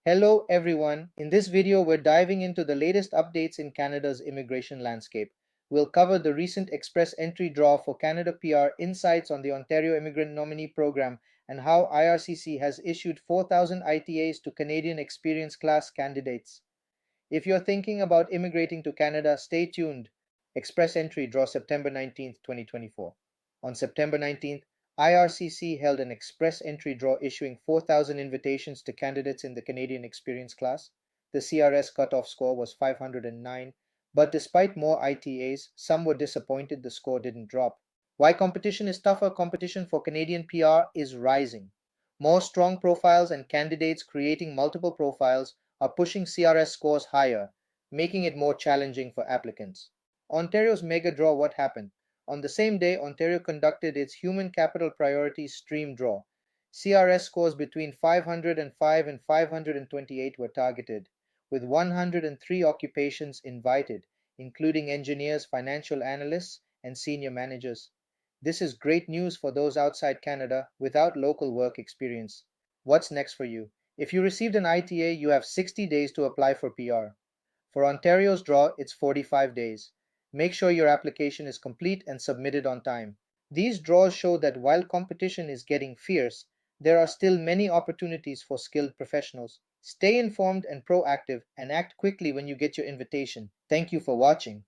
Hello everyone. In this video, we're diving into the latest updates in Canada's immigration landscape. We'll cover the recent express entry draw for Canada PR, insights on the Ontario Immigrant Nominee Program, and how IRCC has issued 4,000 ITAs to Canadian Experience Class candidates. If you're thinking about immigrating to Canada, stay tuned. Express entry draw September 19th, 2024. On September 19th, IRCC held an express entry draw issuing 4,000 invitations to candidates in the Canadian Experience Class. The CRS cutoff score was 509, but despite more ITAs, some were disappointed the score didn't drop. Why competition is tougher? Competition for Canadian PR is rising. More strong profiles and candidates creating multiple profiles are pushing CRS scores higher, making it more challenging for applicants. Ontario's mega draw. What happened? On the same day, Ontario conducted its Human Capital Priorities Stream Draw. CRS scores between 505 and 528 were targeted, with 103 occupations invited, including engineers, financial analysts, and senior managers. This is great news for those outside Canada without local work experience. What's next for you? If you received an ITA, you have 60 days to apply for PR. For Ontario's draw, it's 45 days. Make sure your application is complete and submitted on time. These draws show that while competition is getting fierce, there are still many opportunities for skilled professionals. Stay informed and proactive, and act quickly when you get your invitation. Thank you for watching.